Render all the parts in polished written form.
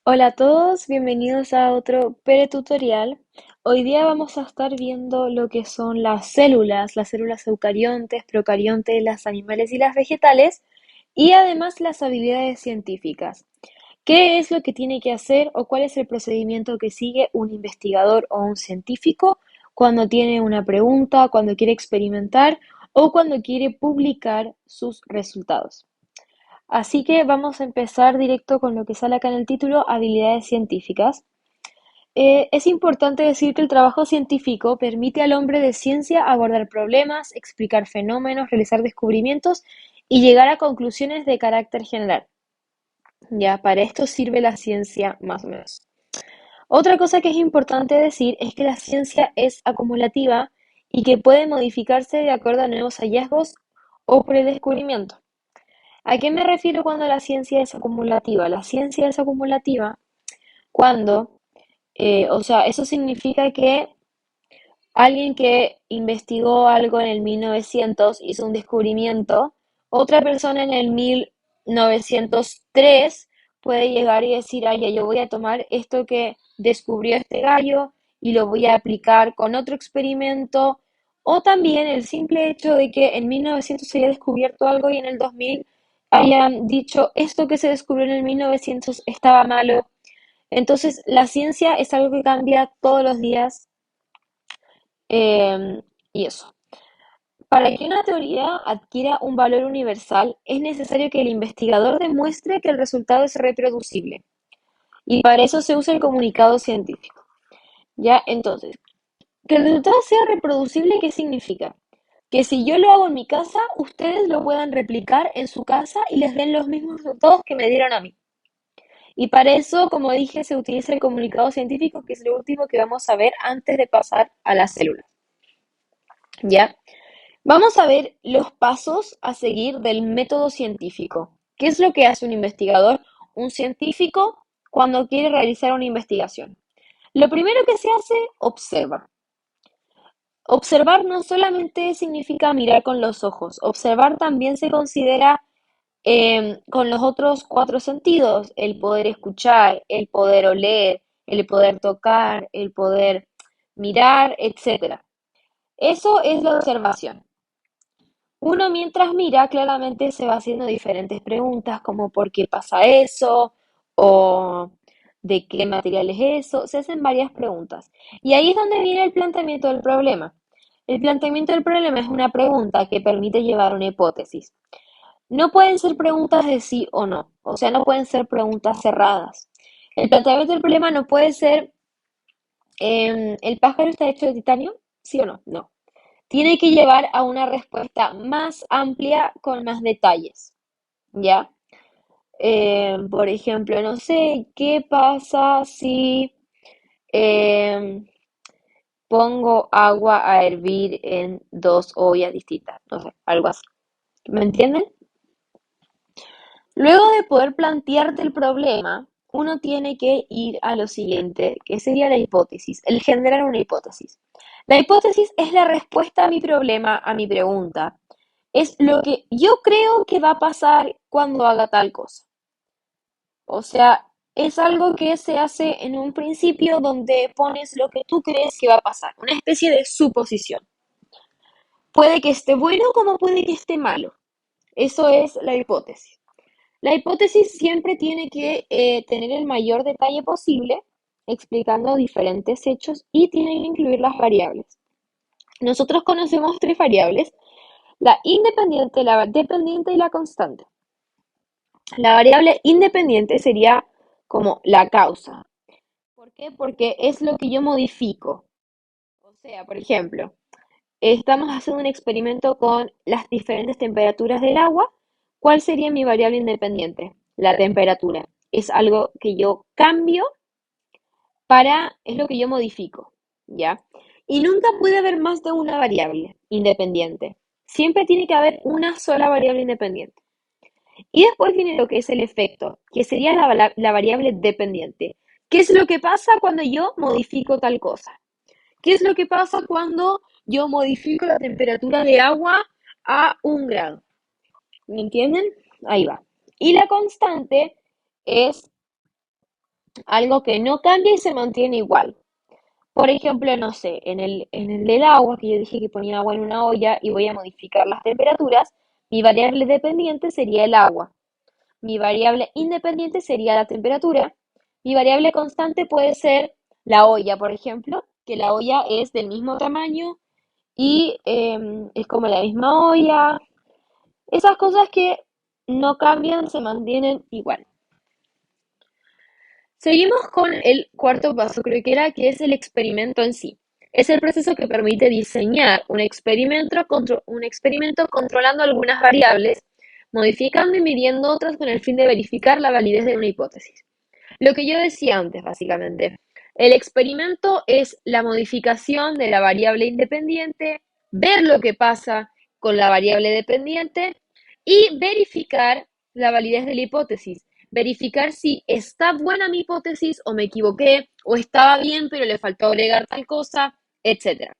Hola a todos, bienvenidos a otro tutorial. Hoy día vamos a estar viendo lo que son las células eucariontes, procariontes, las animales y las vegetales, y además las habilidades científicas. ¿Qué es lo que tiene que hacer o cuál es el procedimiento que sigue un investigador o un científico cuando tiene una pregunta, cuando quiere experimentar o cuando quiere publicar sus resultados? Así que vamos a empezar directo con lo que sale acá en el título, habilidades científicas. Es importante decir que el trabajo científico permite al hombre de ciencia abordar problemas, explicar fenómenos, realizar descubrimientos y llegar a conclusiones de carácter general. Ya, para esto sirve la ciencia más o menos. Otra cosa que es importante decir es que la ciencia es acumulativa y que puede modificarse de acuerdo a nuevos hallazgos o por el descubrimiento. ¿A qué me refiero cuando la ciencia es acumulativa? La ciencia es acumulativa cuando, eso significa que alguien que investigó algo en el 1900 hizo un descubrimiento, otra persona en el 1903 puede llegar y decir, ay, ya, yo voy a tomar esto que descubrió este gallo y lo voy a aplicar con otro experimento, o también el simple hecho de que en 1900 se haya descubierto algo y en el 2000 hayan dicho, esto que se descubrió en el 1900 estaba malo. Entonces, la ciencia es algo que cambia todos los días, y eso. Para que una teoría adquiera un valor universal, es necesario que el investigador demuestre que el resultado es reproducible. Y para eso se usa el comunicado científico. Ya, entonces, que el resultado sea reproducible, ¿qué significa? Que si yo lo hago en mi casa, ustedes lo puedan replicar en su casa y les den los mismos resultados que me dieron a mí. Y para eso, como dije, se utiliza el comunicado científico, que es lo último que vamos a ver antes de pasar a las células. ¿Ya? Vamos a ver los pasos a seguir del método científico. ¿Qué es lo que hace un investigador, un científico, cuando quiere realizar una investigación? Lo primero que se hace, observa. Observar no solamente significa mirar con los ojos, observar también se considera con los otros cuatro sentidos, el poder escuchar, el poder oler, el poder tocar, el poder mirar, etcétera. Eso es la observación. Uno mientras mira claramente se va haciendo diferentes preguntas como ¿por qué pasa eso? O ¿de qué material es eso? Se hacen varias preguntas. Y ahí es donde viene el planteamiento del problema. El planteamiento del problema es una pregunta que permite llevar una hipótesis. No pueden ser preguntas de sí o no, o sea, no pueden ser preguntas cerradas. El planteamiento del problema no puede ser, ¿el pájaro está hecho de titanio? ¿Sí o no? No. Tiene que llevar a una respuesta más amplia con más detalles, ¿ya? Por ejemplo, no sé, ¿qué pasa si em, pongo agua a hervir en dos ollas distintas? No sé, algo así. ¿Me entienden? Luego de poder plantearte el problema, uno tiene que ir a lo siguiente, que sería la hipótesis, el generar una hipótesis. La hipótesis es la respuesta a mi problema, a mi pregunta. Es lo que yo creo que va a pasar cuando haga tal cosa. O sea, es algo que se hace en un principio donde pones lo que tú crees que va a pasar, una especie de suposición. Puede que esté bueno como puede que esté malo. Eso es la hipótesis. La hipótesis siempre tiene que tener el mayor detalle posible, explicando diferentes hechos y tiene que incluir las variables. Nosotros conocemos tres variables, la independiente, la dependiente y la constante. La variable independiente sería como la causa. ¿Por qué? Porque es lo que yo modifico. O sea, por ejemplo, estamos haciendo un experimento con las diferentes temperaturas del agua. ¿Cuál sería mi variable independiente? La temperatura. Es algo que yo cambio es lo que yo modifico, ¿ya? Y nunca puede haber más de una variable independiente. Siempre tiene que haber una sola variable independiente. Y después viene lo que es el efecto, que sería la variable dependiente. ¿Qué es lo que pasa cuando yo modifico tal cosa? ¿Qué es lo que pasa cuando yo modifico la temperatura de agua a 1 grado? ¿Me entienden? Ahí va. Y la constante es algo que no cambia y se mantiene igual. Por ejemplo, no sé, en el del agua, que yo dije que ponía agua en una olla y voy a modificar las temperaturas, mi variable dependiente sería el agua. Mi variable independiente sería la temperatura. Mi variable constante puede ser la olla, por ejemplo, que la olla es del mismo tamaño y es como la misma olla. Esas cosas que no cambian se mantienen igual. Seguimos con el cuarto paso, creo que era, que es el experimento en sí. Es el proceso que permite diseñar un experimento controlando algunas variables, modificando y midiendo otras con el fin de verificar la validez de una hipótesis. Lo que yo decía antes, básicamente. El experimento es la modificación de la variable independiente, ver lo que pasa con la variable dependiente y verificar la validez de la hipótesis. Verificar si está buena mi hipótesis o me equivoqué o estaba bien pero le faltó agregar tal cosa, etcétera.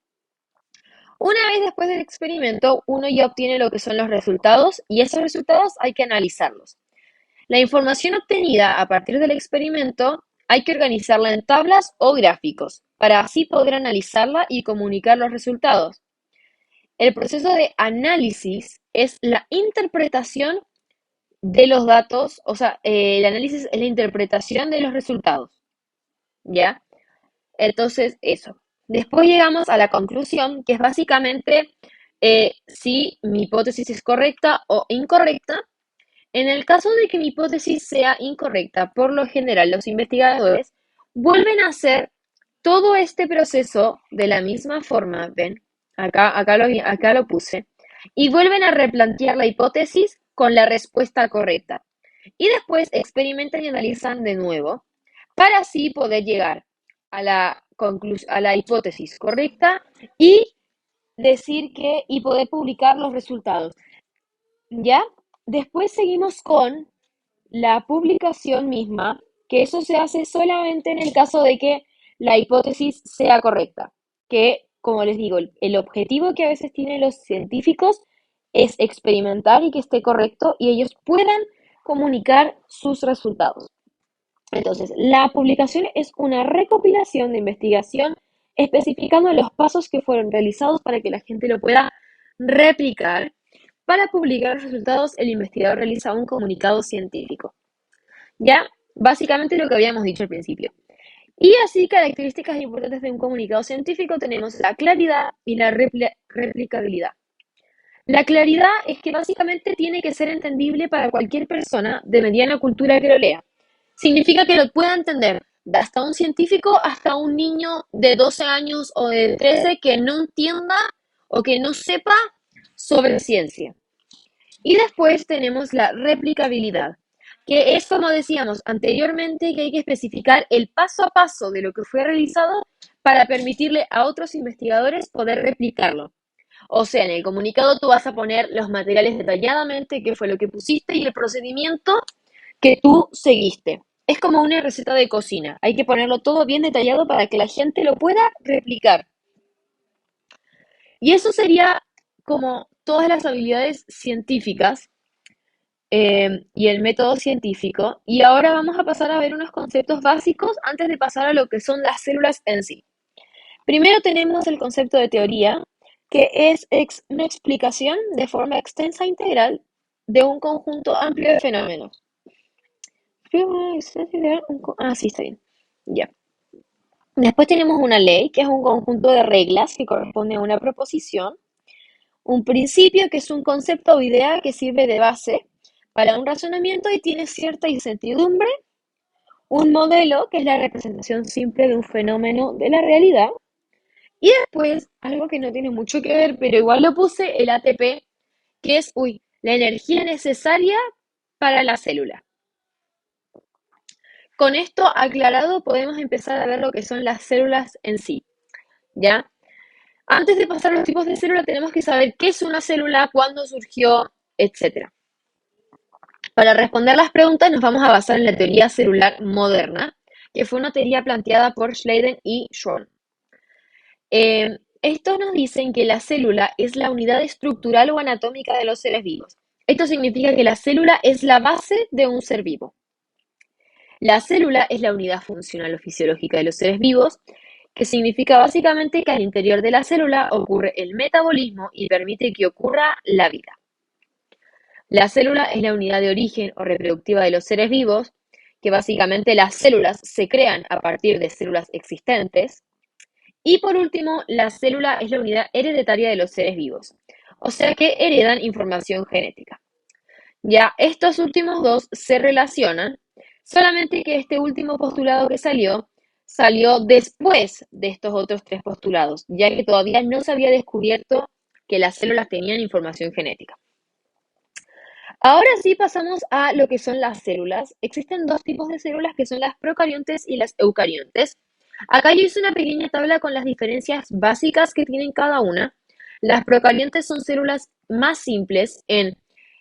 Una vez después del experimento, uno ya obtiene lo que son los resultados y esos resultados hay que analizarlos. La información obtenida a partir del experimento hay que organizarla en tablas o gráficos para así poder analizarla y comunicar los resultados. El proceso de análisis es la interpretación de los datos, o sea, el análisis es la interpretación de los resultados, ¿ya? Entonces, eso. Después llegamos a la conclusión, que es básicamente si mi hipótesis es correcta o incorrecta. En el caso de que mi hipótesis sea incorrecta, por lo general los investigadores vuelven a hacer todo este proceso de la misma forma, ven, acá lo puse, y vuelven a replantear la hipótesis con la respuesta correcta. Y después experimentan y analizan de nuevo para así poder llegar a la hipótesis correcta y y poder publicar los resultados. ¿Ya? Después seguimos con la publicación misma, que eso se hace solamente en el caso de que la hipótesis sea correcta, que, como les digo, el objetivo que a veces tienen los científicos es experimentar y que esté correcto y ellos puedan comunicar sus resultados. Entonces, la publicación es una recopilación de investigación especificando los pasos que fueron realizados para que la gente lo pueda replicar. Para publicar los resultados, el investigador realiza un comunicado científico. Ya, básicamente lo que habíamos dicho al principio. Y así, características importantes de un comunicado científico tenemos la claridad y la replicabilidad. La claridad es que básicamente tiene que ser entendible para cualquier persona de mediana cultura que lo lea. Significa que lo pueda entender hasta un científico hasta un niño de 12 años o de 13 que no entienda o que no sepa sobre ciencia. Y después tenemos la replicabilidad, que es como decíamos anteriormente, que hay que especificar el paso a paso de lo que fue realizado para permitirle a otros investigadores poder replicarlo. O sea, en el comunicado tú vas a poner los materiales detalladamente, qué fue lo que pusiste y el procedimiento que tú seguiste. Es como una receta de cocina. Hay que ponerlo todo bien detallado para que la gente lo pueda replicar. Y eso sería como todas las habilidades científicas y el método científico. Y ahora vamos a pasar a ver unos conceptos básicos antes de pasar a lo que son las células en sí. Primero tenemos el concepto de teoría, que es una explicación de forma extensa e integral de un conjunto amplio de fenómenos. Ah, sí, está bien. Ya. Después tenemos una ley, que es un conjunto de reglas que corresponde a una proposición. Un principio, que es un concepto o idea que sirve de base para un razonamiento y tiene cierta incertidumbre. Un modelo, que es la representación simple de un fenómeno de la realidad. Y después, algo que no tiene mucho que ver, pero igual lo puse, el ATP, que es, la energía necesaria para la célula. Con esto aclarado, podemos empezar a ver lo que son las células en sí, ¿ya? Antes de pasar a los tipos de célula, tenemos que saber qué es una célula, cuándo surgió, etcétera. Para responder las preguntas nos vamos a basar en la teoría celular moderna, que fue una teoría planteada por Schleiden y Schwann. Estos nos dicen que la célula es la unidad estructural o anatómica de los seres vivos. Esto significa que la célula es la base de un ser vivo. La célula es la unidad funcional o fisiológica de los seres vivos, que significa básicamente que al interior de la célula ocurre el metabolismo y permite que ocurra la vida. La célula es la unidad de origen o reproductiva de los seres vivos, que básicamente las células se crean a partir de células existentes. Y por último, la célula es la unidad hereditaria de los seres vivos, o sea que heredan información genética. Ya estos últimos dos se relacionan, solamente que este último postulado que salió después de estos otros tres postulados, ya que todavía no se había descubierto que las células tenían información genética. Ahora sí pasamos a lo que son las células. Existen dos tipos de células que son las procariontes y las eucariontes. Acá yo hice una pequeña tabla con las diferencias básicas que tienen cada una. Las procariontes son células más simples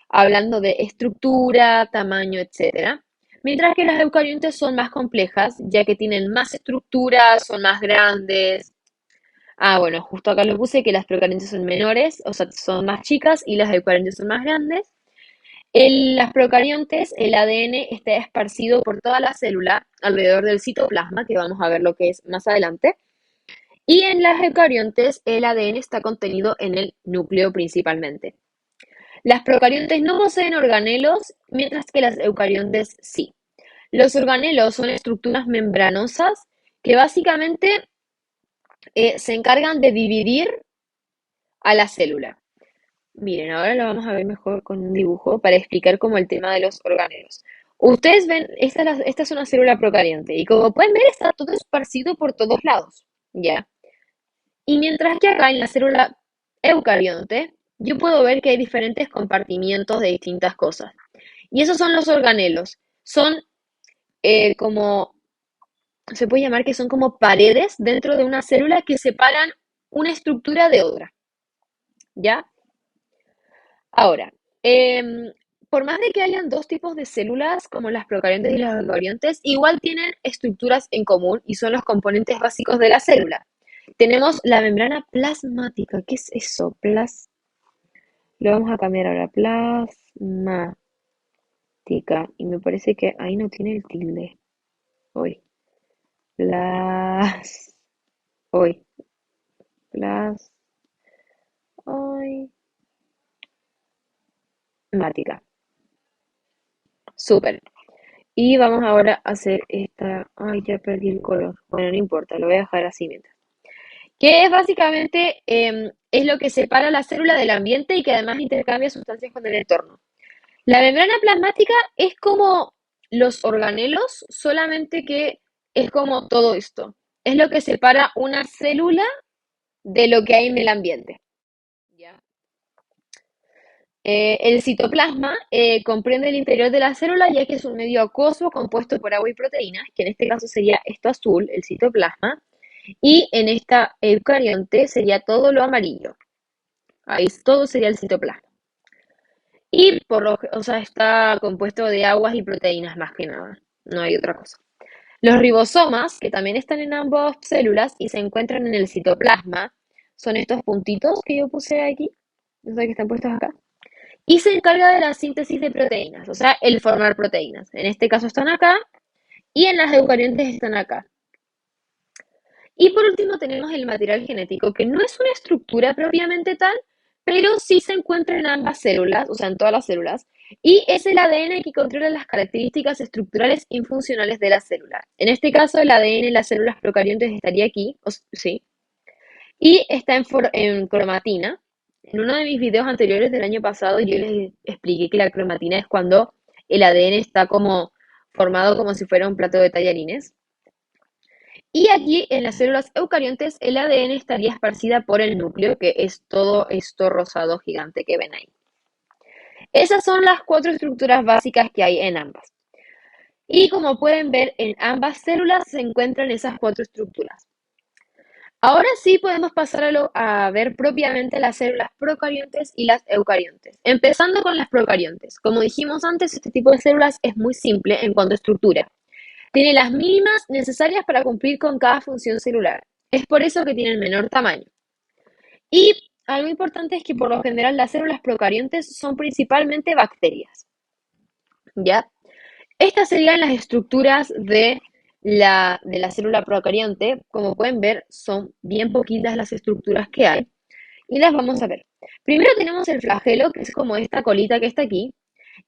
hablando de estructura, tamaño, etcétera. Mientras que las eucariontes son más complejas, ya que tienen más estructura, son más grandes. Ah, bueno, justo acá lo puse que las procariontes son menores, o sea, son más chicas y las eucariontes son más grandes. En las procariontes, el ADN está esparcido por toda la célula alrededor del citoplasma, que vamos a ver lo que es más adelante. Y en las eucariontes, el ADN está contenido en el núcleo principalmente. Las procariontes no poseen organelos, mientras que las eucariontes sí. Los organelos son estructuras membranosas que básicamente se encargan de dividir a la célula. Miren, ahora lo vamos a ver mejor con un dibujo para explicar como el tema de los organelos. Ustedes ven, esta es una célula procariante y como pueden ver está todo esparcido por todos lados, ¿ya? Y mientras que acá en la célula eucarionte, yo puedo ver que hay diferentes compartimientos de distintas cosas. Y esos son los organelos. Son como, se puede llamar que son como paredes dentro de una célula que separan una estructura de otra, ¿ya? Ahora, por más de que hayan dos tipos de células, como las procariontes y las eucariontes, igual tienen estructuras en común y son los componentes básicos de la célula. Tenemos la membrana plasmática. ¿Qué es eso? Lo vamos a cambiar ahora. Plasmática. Y me parece que ahí no tiene el tilde. Hoy. Plas. Hoy. Plas. Hoy. Mática. Súper. Y vamos ahora a hacer esta. Ay, ya perdí el color. Bueno, no importa, lo voy a dejar así mientras. Que es básicamente es lo que separa la célula del ambiente y que además intercambia sustancias con el entorno. La membrana plasmática es como los organelos, solamente que es como todo esto. Es lo que separa una célula de lo que hay en el ambiente. ¿Ya? El citoplasma comprende el interior de la célula, ya que es un medio acuoso compuesto por agua y proteínas, que en este caso sería esto azul, el citoplasma, y en esta eucarionte sería todo lo amarillo. Ahí todo sería el citoplasma. Y o sea, está compuesto de aguas y proteínas más que nada. No hay otra cosa. Los ribosomas, que también están en ambas células y se encuentran en el citoplasma, son estos puntitos que yo puse aquí, no sé que están puestos acá. Y se encarga de la síntesis de proteínas, o sea, el formar proteínas. En este caso están acá y en las eucariontes están acá. Y por último tenemos el material genético, que no es una estructura propiamente tal, pero sí se encuentra en ambas células, o sea, en todas las células, y es el ADN que controla las características estructurales y funcionales de la célula. En este caso, el ADN de las células procariontes estaría aquí, sí, y está en cromatina. En uno de mis videos anteriores del año pasado, yo les expliqué que la cromatina es cuando el ADN está como formado como si fuera un plato de tallarines. Y aquí en las células eucariontes el ADN estaría esparcida por el núcleo, que es todo esto rosado gigante que ven ahí. Esas son las cuatro estructuras básicas que hay en ambas. Y como pueden ver, en ambas células se encuentran esas cuatro estructuras. Ahora sí podemos pasar a ver propiamente las células procariontes y las eucariontes. Empezando con las procariontes. Como dijimos antes, este tipo de células es muy simple en cuanto a estructura. Tiene las mínimas necesarias para cumplir con cada función celular. Es por eso que tiene el menor tamaño. Y algo importante es que por lo general las células procariontes son principalmente bacterias. ¿Ya? Estas serían las estructuras de la célula procarionte. Como pueden ver, son bien poquitas las estructuras que hay y las vamos a ver. Primero tenemos el flagelo, que es como esta colita que está aquí,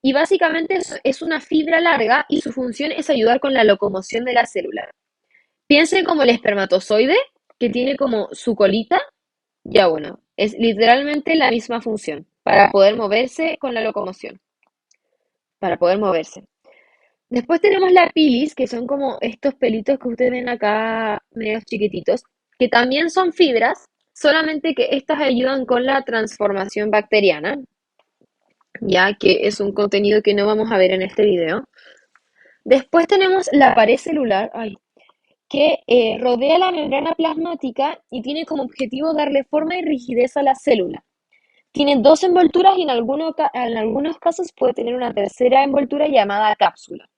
y básicamente es una fibra larga y su función es ayudar con la locomoción de la célula. Piensen como el espermatozoide, que tiene como su colita. Ya bueno, es literalmente la misma función para poder moverse con la locomoción, para poder moverse. Después tenemos la pilis, que son como estos pelitos que ustedes ven acá, medios chiquititos, que también son fibras, solamente que estas ayudan con la transformación bacteriana, ya que es un contenido que no vamos a ver en este video. Después tenemos la pared celular, ay, que rodea la membrana plasmática y tiene como objetivo darle forma y rigidez a la célula. Tiene dos envolturas y en algunos casos puede tener una tercera envoltura llamada cápsula.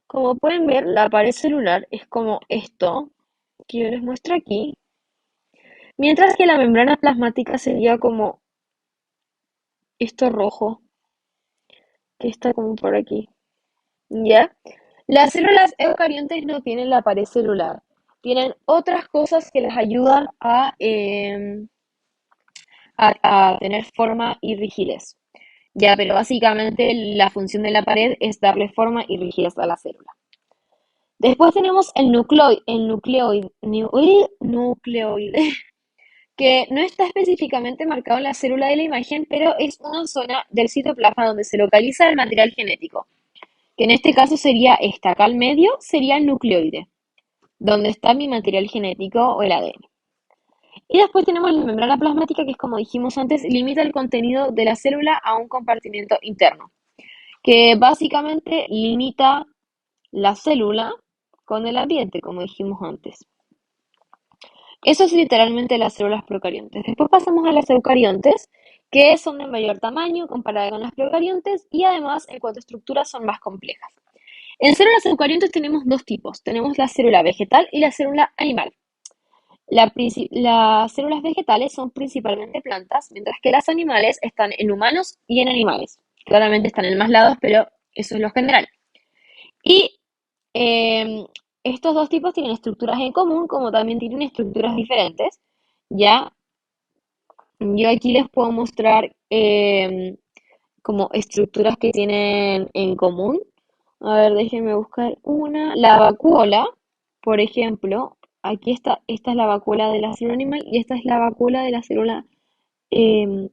Como pueden ver, la pared celular es como esto, que yo les muestro aquí, mientras que la membrana plasmática sería como esto rojo, que está como por aquí. ¿Ya? Las células eucariontes no tienen la pared celular, tienen otras cosas que les ayudan a tener forma y rigidez. Ya, pero básicamente la función de la pared es darle forma y rigidez a la célula. Después tenemos el nucleoide, que no está específicamente marcado en la célula de la imagen, pero es una zona del citoplasma donde se localiza el material genético, que en este caso sería esta, acá al medio sería el nucleoide, donde está mi material genético o el ADN. Y después tenemos la membrana plasmática, que es como dijimos antes, limita el contenido de la célula a un compartimento interno, que básicamente limita la célula con el ambiente, como dijimos antes. Eso es literalmente las células procariontes. Después pasamos a las eucariontes, que son de mayor tamaño comparado con las procariontes y además en cuanto a estructura son más complejas. En células eucariontes tenemos dos tipos. Tenemos la célula vegetal y la célula animal. Las células vegetales son principalmente plantas, mientras que las animales están en humanos y en animales. Claramente están en más lados, pero eso es lo general. Y eh, estos dos tipos tienen estructuras en común, como también tienen estructuras diferentes. Ya, yo aquí les puedo mostrar como estructuras que tienen en común. A ver, déjenme buscar una. La vacuola, por ejemplo, aquí está, esta es la vacuola de la célula animal y esta es la vacuola de la célula, em,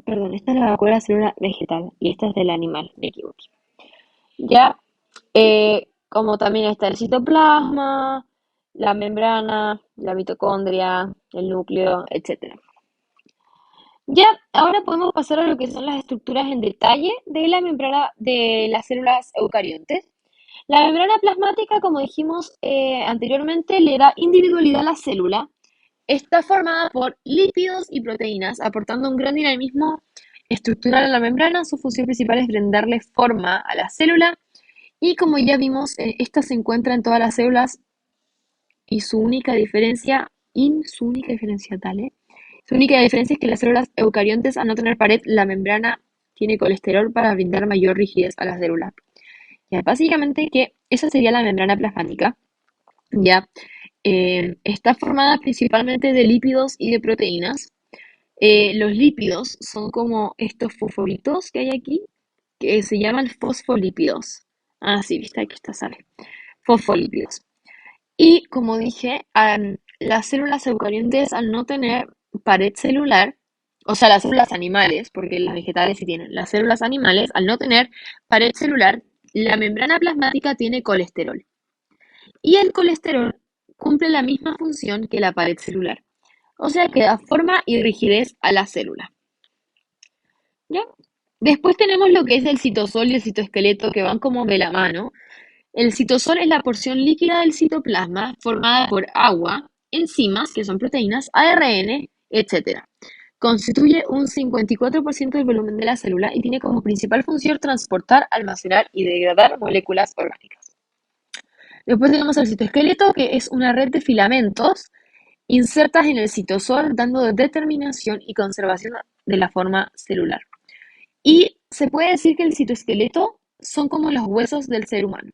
perdón, esta es la vacuola de la célula vegetal y esta es del animal, me equivoqué. Ya, como también está el citoplasma, la membrana, la mitocondria, el núcleo, etcétera. Ya, ahora podemos pasar a lo que son las estructuras en detalle de la membrana de las células eucariontes. La membrana plasmática, como dijimos anteriormente, le da individualidad a la célula. Está formada por lípidos y proteínas, aportando un gran dinamismo estructural a la membrana. Su función principal es brindarle forma a la célula y como ya vimos, esta se encuentra en todas las células y su única diferencia es que las células eucariontes, al no tener pared, la membrana tiene colesterol para brindar mayor rigidez a las células. Ya, básicamente que esa sería la membrana plasmática. Ya, está formada principalmente de lípidos y de proteínas. Los lípidos son como estos fosforitos que hay aquí, que se llaman fosfolípidos. Ah, sí, viste, aquí está, sale. Fosfolípidos. Y como dije, las células eucariontes al no tener pared celular, o sea, las células animales, porque las vegetales sí tienen, las células animales al no tener pared celular, la membrana plasmática tiene colesterol. Y el colesterol cumple la misma función que la pared celular. O sea que da forma y rigidez a la célula. ¿Ya? Después tenemos lo que es el citosol y el citoesqueleto que van como de la mano. El citosol es la porción líquida del citoplasma formada por agua, enzimas, que son proteínas, ARN, etcétera. Constituye un 54% del volumen de la célula y tiene como principal función transportar, almacenar y degradar moléculas orgánicas. Después tenemos el citoesqueleto, que es una red de filamentos insertas en el citosol, dando determinación y conservación de la forma celular. Y se puede decir que el citoesqueleto son como los huesos del ser humano.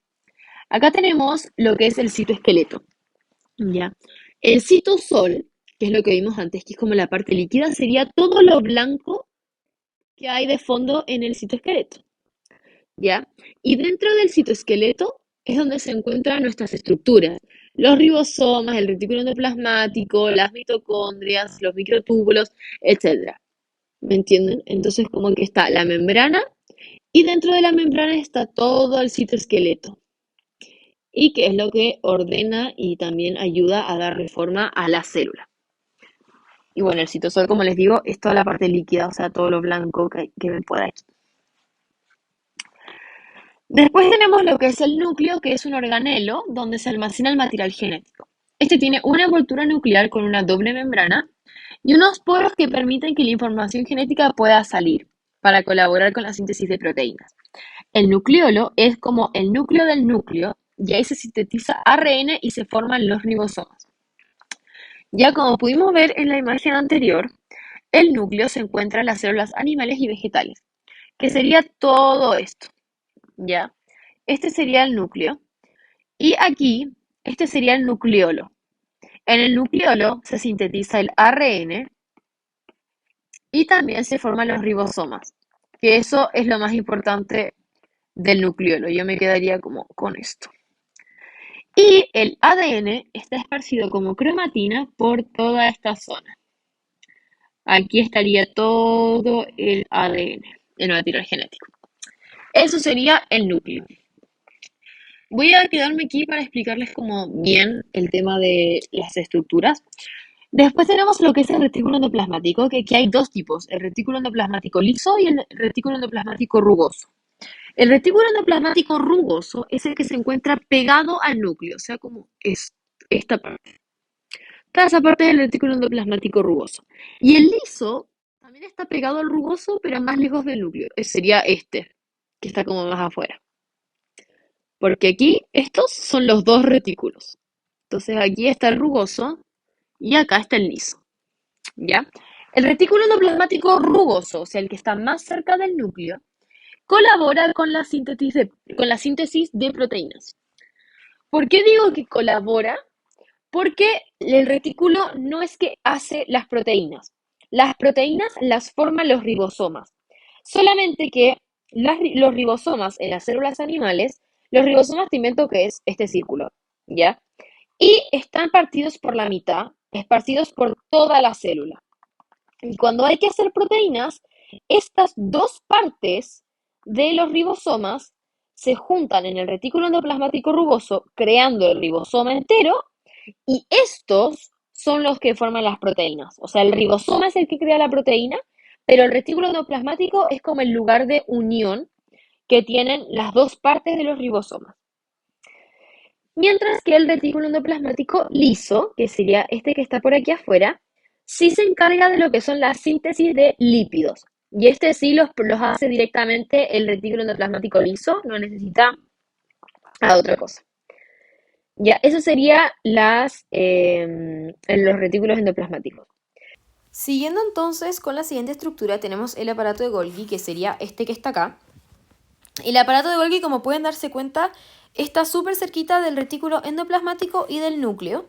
Acá tenemos lo que es el citoesqueleto, ¿ya? El citosol, que es lo que vimos antes, que es como la parte líquida, sería todo lo blanco que hay de fondo en el citoesqueleto, ¿ya? Y dentro del citoesqueleto es donde se encuentran nuestras estructuras, los ribosomas, el retículo endoplasmático, las mitocondrias, los microtúbulos, etcétera. ¿Me entienden? Entonces como que está la membrana y dentro de la membrana está todo el citoesqueleto y que es lo que ordena y también ayuda a darle forma a la célula. Y bueno, el citosol, como les digo, es toda la parte líquida, o sea, todo lo blanco que ven por aquí. Después tenemos lo que es el núcleo, que es un organelo donde se almacena el material genético. Este tiene una envoltura nuclear con una doble membrana y unos poros que permiten que la información genética pueda salir para colaborar con la síntesis de proteínas. El nucleolo es como el núcleo del núcleo y ahí se sintetiza ARN y se forman los ribosomas. Ya como pudimos ver en la imagen anterior, el núcleo se encuentra en las células animales y vegetales, que sería todo esto, ¿ya? Este sería el núcleo. Y aquí, este sería el nucleolo. En el nucleolo se sintetiza el ARN y también se forman los ribosomas, que eso es lo más importante del nucleolo. Yo me quedaría como con esto. Y el ADN está esparcido como cromatina por toda esta zona. Aquí estaría todo el ADN, el material genético. Eso sería el núcleo. Voy a quedarme aquí para explicarles como bien el tema de las estructuras. Después tenemos lo que es el retículo endoplasmático, que aquí hay dos tipos, el retículo endoplasmático liso y el retículo endoplasmático rugoso. El retículo endoplasmático rugoso es el que se encuentra pegado al núcleo, o sea, como esta parte. Toda esa parte del retículo endoplasmático rugoso. Y el liso también está pegado al rugoso, pero más lejos del núcleo. Sería este, que está como más afuera. Porque aquí estos son los dos retículos. Entonces aquí está el rugoso y acá está el liso. ¿Ya? El retículo endoplasmático rugoso, o sea, el que está más cerca del núcleo, colabora con la síntesis de proteínas. ¿Por qué digo que colabora? Porque el retículo no es que hace las proteínas las forman los ribosomas. Solamente que los ribosomas en las células animales, los ribosomas te invento que es este círculo, ¿ya? Y están partidos por la mitad, esparcidos por toda la célula. Y cuando hay que hacer proteínas, estas dos partes de los ribosomas se juntan en el retículo endoplasmático rugoso, creando el ribosoma entero, y estos son los que forman las proteínas. O sea, el ribosoma es el que crea la proteína, pero el retículo endoplasmático es como el lugar de unión que tienen las dos partes de los ribosomas. Mientras que el retículo endoplasmático liso, que sería este que está por aquí afuera, sí se encarga de lo que son la síntesis de lípidos. Y este sí los hace directamente el retículo endoplasmático liso, no necesita a otra cosa. Ya, eso sería los retículos endoplasmáticos. Siguiendo entonces con la siguiente estructura, tenemos el aparato de Golgi, que sería este que está acá. El aparato de Golgi, como pueden darse cuenta, está súper cerquita del retículo endoplasmático y del núcleo.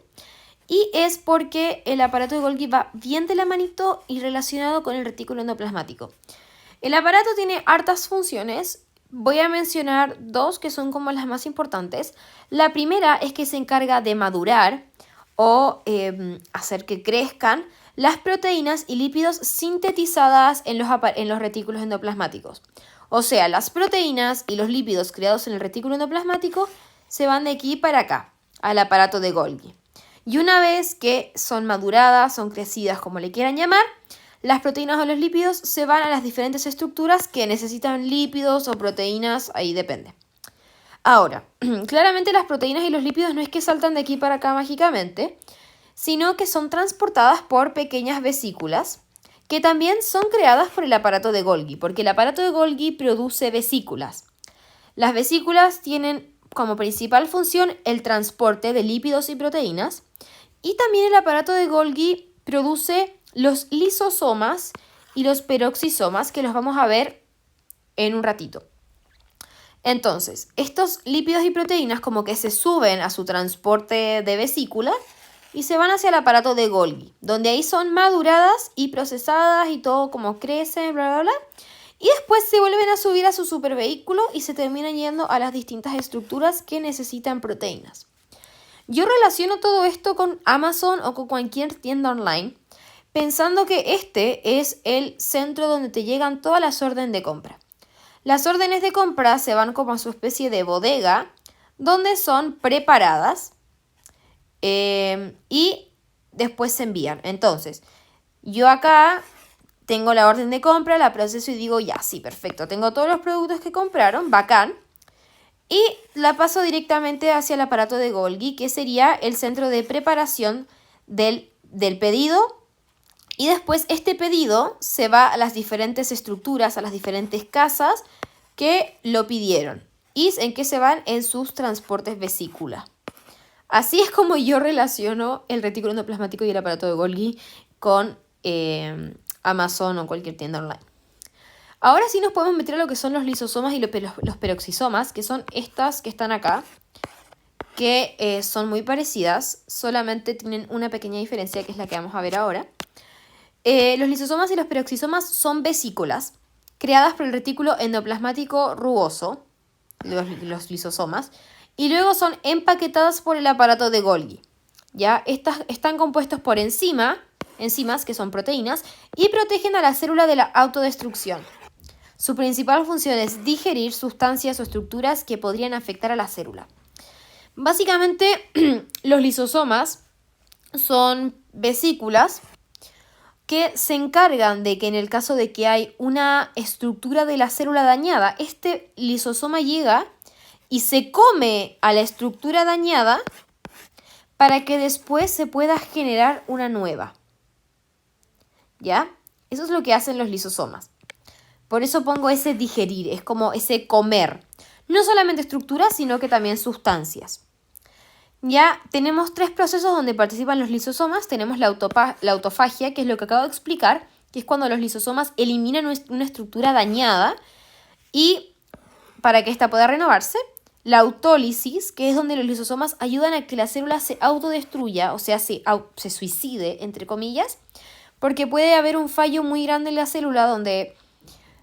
Y es porque el aparato de Golgi va bien de la manito y relacionado con el retículo endoplasmático. El aparato tiene hartas funciones. Voy a mencionar dos que son como las más importantes. La primera es que se encarga de madurar o hacer que crezcan las proteínas y lípidos sintetizadas en los retículos endoplasmáticos. O sea, las proteínas y los lípidos creados en el retículo endoplasmático se van de aquí para acá, al aparato de Golgi. Y una vez que son maduradas, son crecidas, como le quieran llamar, las proteínas o los lípidos se van a las diferentes estructuras que necesitan lípidos o proteínas, ahí depende. Ahora, claramente las proteínas y los lípidos no es que saltan de aquí para acá mágicamente, sino que son transportadas por pequeñas vesículas que también son creadas por el aparato de Golgi, porque el aparato de Golgi produce vesículas. Las vesículas tienen como principal función el transporte de lípidos y proteínas, y también el aparato de Golgi produce los lisosomas y los peroxisomas, que los vamos a ver en un ratito. Entonces, estos lípidos y proteínas como que se suben a su transporte de vesícula y se van hacia el aparato de Golgi, donde ahí son maduradas y procesadas y todo como crece, bla, bla, bla. Y después se vuelven a subir a su supervehículo y se terminan yendo a las distintas estructuras que necesitan proteínas. Yo relaciono todo esto con Amazon o con cualquier tienda online, pensando que este es el centro donde te llegan todas las órdenes de compra. Las órdenes de compra se van como a su especie de bodega, donde son preparadas y después se envían. Entonces, yo acá tengo la orden de compra, la proceso y digo, ya, sí, perfecto, tengo todos los productos que compraron, bacán. Y la paso directamente hacia el aparato de Golgi, que sería el centro de preparación del pedido. Y después este pedido se va a las diferentes estructuras, a las diferentes casas que lo pidieron. ¿Y en qué se van? En sus transportes vesícula. Así es como yo relaciono el retículo endoplasmático y el aparato de Golgi con Amazon o cualquier tienda online. Ahora sí nos podemos meter a lo que son los lisosomas y los peroxisomas, que son estas que están acá, que son muy parecidas, solamente tienen una pequeña diferencia que es la que vamos a ver ahora. Los lisosomas y los peroxisomas son vesículas creadas por el retículo endoplasmático rugoso, los lisosomas, y luego son empaquetadas por el aparato de Golgi. ¿Ya? Estas están compuestos por enzimas, que son proteínas, y protegen a la célula de la autodestrucción. Su principal función es digerir sustancias o estructuras que podrían afectar a la célula. Básicamente, los lisosomas son vesículas que se encargan de que en el caso de que hay una estructura de la célula dañada, este lisosoma llega y se come a la estructura dañada para que después se pueda generar una nueva. ¿Ya? Eso es lo que hacen los lisosomas. Por eso pongo ese digerir, es como ese comer. No solamente estructuras, sino que también sustancias. Ya tenemos 3 procesos donde participan los lisosomas. Tenemos la autofagia, que es lo que acabo de explicar, que es cuando los lisosomas eliminan una estructura dañada y para que ésta pueda renovarse. La autólisis, que es donde los lisosomas ayudan a que la célula se autodestruya, o sea, se suicide, entre comillas, porque puede haber un fallo muy grande en la célula donde,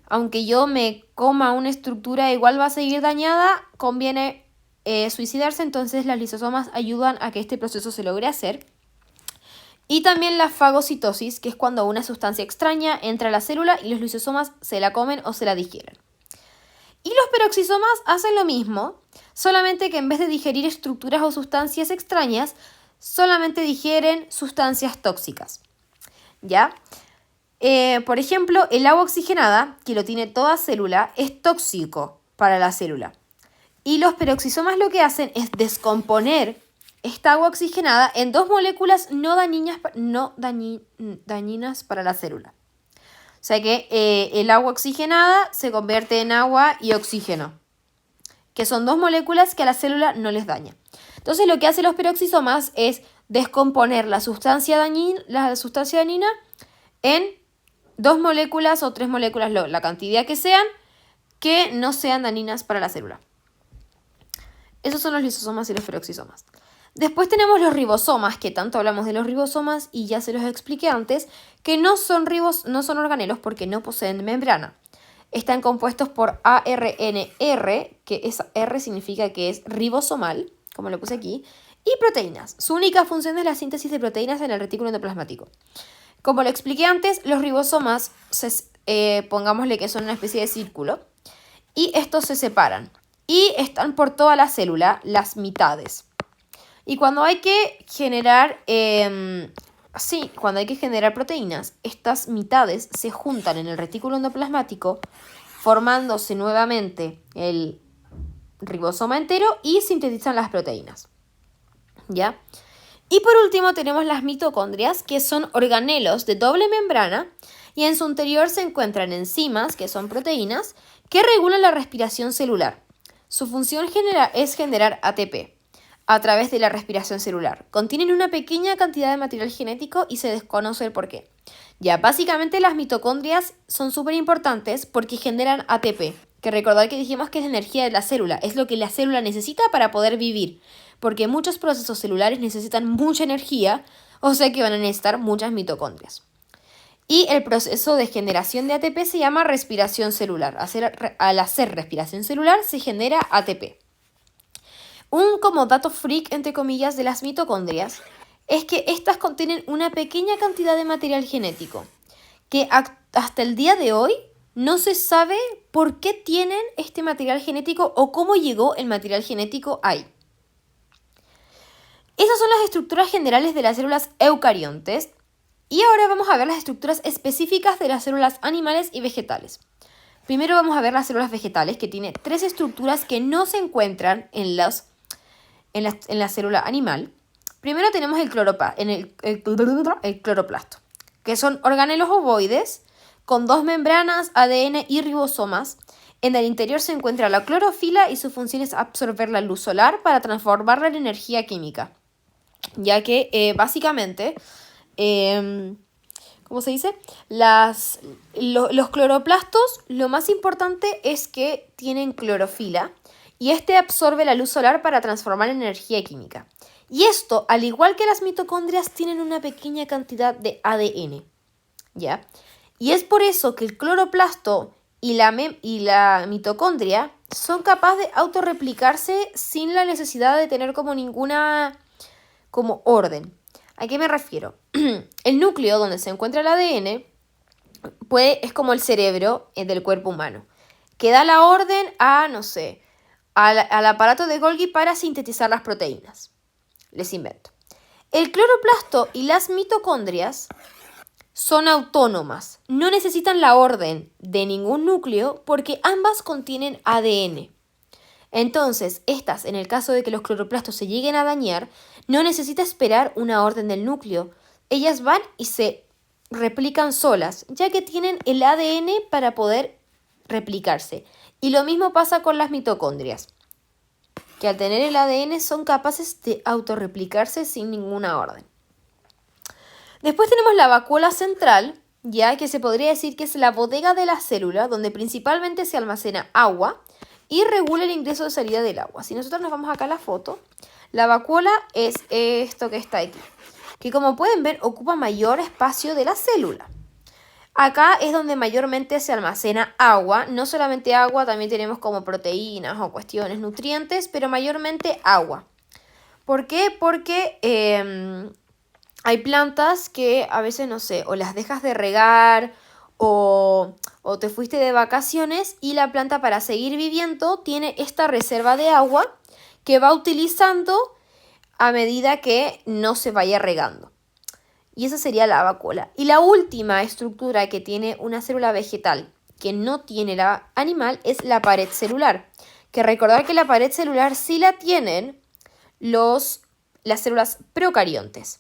aunque yo me coma una estructura, igual va a seguir dañada, conviene suicidarse. Entonces las lisosomas ayudan a que este proceso se logre hacer. Y también la fagocitosis, que es cuando una sustancia extraña entra a la célula y los lisosomas se la comen o se la digieren. Y los peroxisomas hacen lo mismo, solamente que en vez de digerir estructuras o sustancias extrañas, solamente digieren sustancias tóxicas. ¿Ya? Por ejemplo, el agua oxigenada, que lo tiene toda célula, es tóxico para la célula. Y los peroxisomas lo que hacen es descomponer esta agua oxigenada en 2 moléculas no dañinas para la célula. O sea que el agua oxigenada se convierte en agua y oxígeno, que son 2 moléculas que a la célula no les daña. Entonces lo que hacen los peroxisomas es descomponer la sustancia dañina en 2 moléculas o 3 moléculas, la cantidad que no sean dañinas para la célula. Esos son los lisosomas y los peroxisomas. Después tenemos los ribosomas, que tanto hablamos de los ribosomas y ya se los expliqué antes, que no son organelos porque no poseen membrana. Están compuestos por ARNR, que esa R significa que es ribosomal, como lo puse aquí, y proteínas. Su única función es la síntesis de proteínas en el retículo endoplasmático. Como lo expliqué antes, los ribosomas, pongámosle que son una especie de círculo, y estos se separan. Y están por toda la célula, las mitades. Y cuando hay que generar, proteínas, estas mitades se juntan en el retículo endoplasmático, formándose nuevamente el ribosoma entero y sintetizan las proteínas. ¿Ya? Y por último tenemos las mitocondrias, que son organelos de doble membrana, y en su interior se encuentran enzimas, que son proteínas, que regulan la respiración celular. Su función es generar ATP a través de la respiración celular. Contienen una pequeña cantidad de material genético y se desconoce el porqué. Ya, básicamente las mitocondrias son súper importantes porque generan ATP, que recordar que dijimos que es la energía de la célula, es lo que la célula necesita para poder vivir, porque muchos procesos celulares necesitan mucha energía, o sea que van a necesitar muchas mitocondrias. Y el proceso de generación de ATP se llama respiración celular. Al hacer respiración celular se genera ATP. Un como dato freak, entre comillas, de las mitocondrias es que estas contienen una pequeña cantidad de material genético, que hasta el día de hoy no se sabe por qué tienen este material genético o cómo llegó el material genético ahí. Esas son las estructuras generales de las células eucariontes. Y ahora vamos a ver las estructuras específicas de las células animales y vegetales. Primero vamos a ver las células vegetales, que tiene 3 estructuras que no se encuentran en la célula animal. Primero tenemos el cloroplasto, que son organelos ovoides con 2 membranas, ADN y ribosomas. En el interior se encuentra la clorofila y su función es absorber la luz solar para transformarla en energía química. Ya que básicamente, ¿cómo se dice? Los cloroplastos, lo más importante es que tienen clorofila y este absorbe la luz solar para transformar en energía química. Y esto, al igual que las mitocondrias, tienen una pequeña cantidad de ADN, ¿ya? Y es por eso que el cloroplasto y la mitocondria son capaces de autorreplicarse sin la necesidad de tener como ninguna orden. ¿A qué me refiero? El núcleo donde se encuentra el ADN es como el cerebro del cuerpo humano, que da la orden al aparato de Golgi para sintetizar las proteínas. Les invento. El cloroplasto y las mitocondrias son autónomas, no necesitan la orden de ningún núcleo porque ambas contienen ADN. Entonces, estas, en el caso de que los cloroplastos se lleguen a dañar, no necesita esperar una orden del núcleo. Ellas van y se replican solas, ya que tienen el ADN para poder replicarse. Y lo mismo pasa con las mitocondrias, que al tener el ADN son capaces de autorreplicarse sin ninguna orden. Después tenemos la vacuola central, ya que se podría decir que es la bodega de la célula, donde principalmente se almacena agua y regula el ingreso de salida del agua. Si nosotros nos vamos acá a la foto, la vacuola es esto que está aquí, que como pueden ver ocupa mayor espacio de la célula. Acá es donde mayormente se almacena agua, no solamente agua, también tenemos como proteínas o cuestiones, nutrientes, pero mayormente agua. ¿Por qué? Porque hay plantas que a veces, o las dejas de regar o te fuiste de vacaciones y la planta para seguir viviendo tiene esta reserva de agua que va utilizando a medida que no se vaya regando. Y esa sería la vacuola. Y la última estructura que tiene una célula vegetal que no tiene la animal es la pared celular. Que recordar que la pared celular sí la tienen las células procariontes.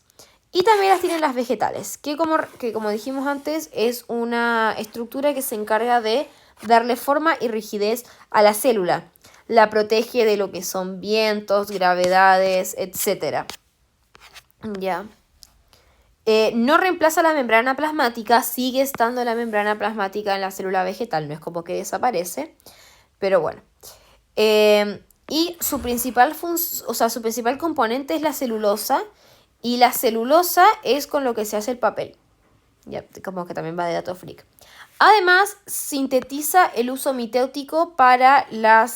Y también las tienen las vegetales, que como dijimos antes, es una estructura que se encarga de darle forma y rigidez a la célula. La protege de lo que son vientos, gravedades, etc. Ya. No reemplaza la membrana plasmática, sigue estando la membrana plasmática en la célula vegetal, no es como que desaparece, pero bueno. Y su principal componente es la celulosa, y la celulosa es con lo que se hace el papel. Ya, como que también va de dato freak. Además, sintetiza el uso mitótico para la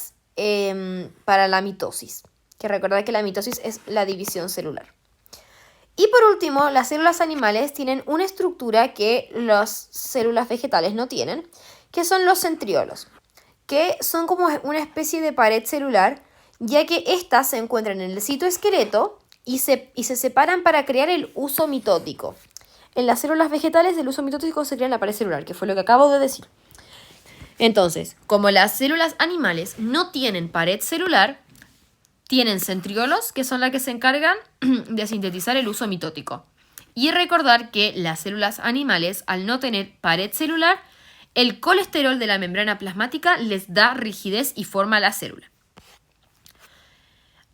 mitosis, que recordad que la mitosis es la división celular. Y por último, las células animales tienen una estructura que las células vegetales no tienen, que son los centriolos, que son como una especie de pared celular, ya que éstas se encuentran en el citoesqueleto y se separan para crear el uso mitótico. En las células vegetales el uso mitótico se crea en la pared celular, que fue lo que acabo de decir. Entonces, como las células animales no tienen pared celular, tienen centriolos, que son las que se encargan de sintetizar el uso mitótico. Y recordar que las células animales, al no tener pared celular, el colesterol de la membrana plasmática les da rigidez y forma a la célula.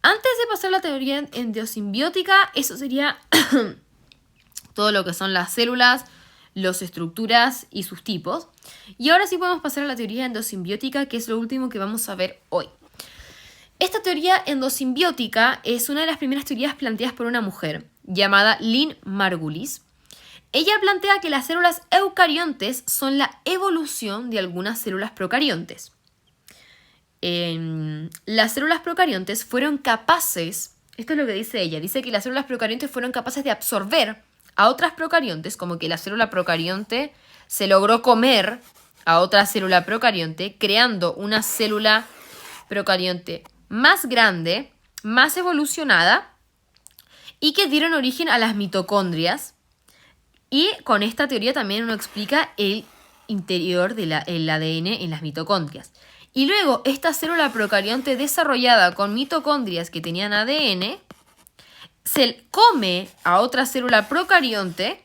Antes de pasar a la teoría endosimbiótica, eso sería todo lo que son las células las estructuras y sus tipos. Y ahora sí podemos pasar a la teoría endosimbiótica, que es lo último que vamos a ver hoy. Esta teoría endosimbiótica es una de las primeras teorías planteadas por una mujer llamada Lynn Margulis. Ella plantea que las células eucariontes son la evolución de algunas células procariontes. Las células procariontes fueron capaces, esto es lo que dice ella, dice que las células procariontes fueron capaces de absorber a otras procariontes, como que la célula procarionte se logró comer a otra célula procarionte, creando una célula procarionte más grande, más evolucionada, y que dieron origen a las mitocondrias. Y con esta teoría también uno explica el interior del ADN en las mitocondrias. Y luego esta célula procarionte desarrollada con mitocondrias que tenían ADN se come a otra célula procarionte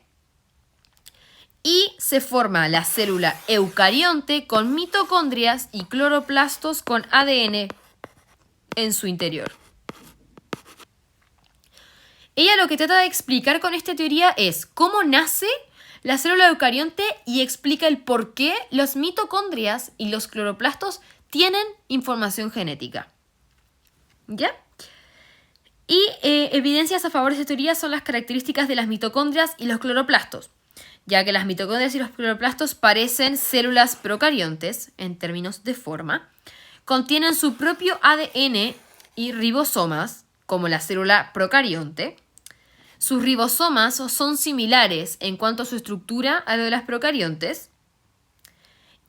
y se forma la célula eucarionte con mitocondrias y cloroplastos con ADN en su interior. Ella lo que trata de explicar con esta teoría es cómo nace la célula eucarionte y explica el por qué las mitocondrias y los cloroplastos tienen información genética. ¿Ya? Y evidencias a favor de esta teoría son las características de las mitocondrias y los cloroplastos, ya que las mitocondrias y los cloroplastos parecen células procariontes en términos de forma, contienen su propio ADN y ribosomas, como la célula procarionte. Sus ribosomas son similares en cuanto a su estructura a lo de las procariontes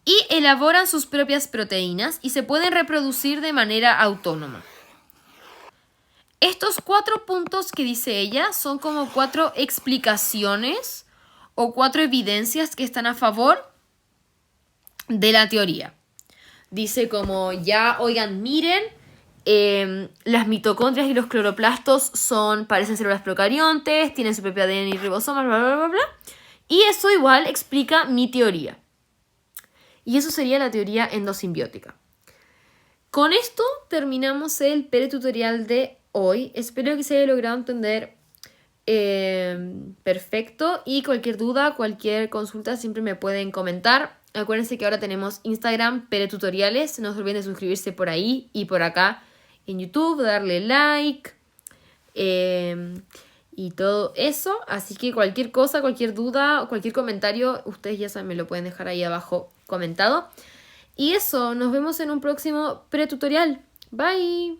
y elaboran sus propias proteínas y se pueden reproducir de manera autónoma. Estos 4 puntos que dice ella son como 4 explicaciones o 4 evidencias que están a favor de la teoría. Dice como ya, oigan, miren, las mitocondrias y los cloroplastos parecen células procariontes, tienen su propio ADN y ribosomas, bla, bla, bla, bla. Y eso igual explica mi teoría. Y eso sería la teoría endosimbiótica. Con esto terminamos el pretutorial de hoy. Espero que se haya logrado entender perfecto. Y cualquier duda, cualquier consulta siempre me pueden comentar. Acuérdense que ahora tenemos Instagram, Peretutoriales. No se olviden de suscribirse por ahí y por acá en YouTube, darle like y todo eso. Así que cualquier cosa, cualquier duda o cualquier comentario, ustedes ya saben, me lo pueden dejar ahí abajo comentado. Y eso, nos vemos en un próximo pretutorial. Bye.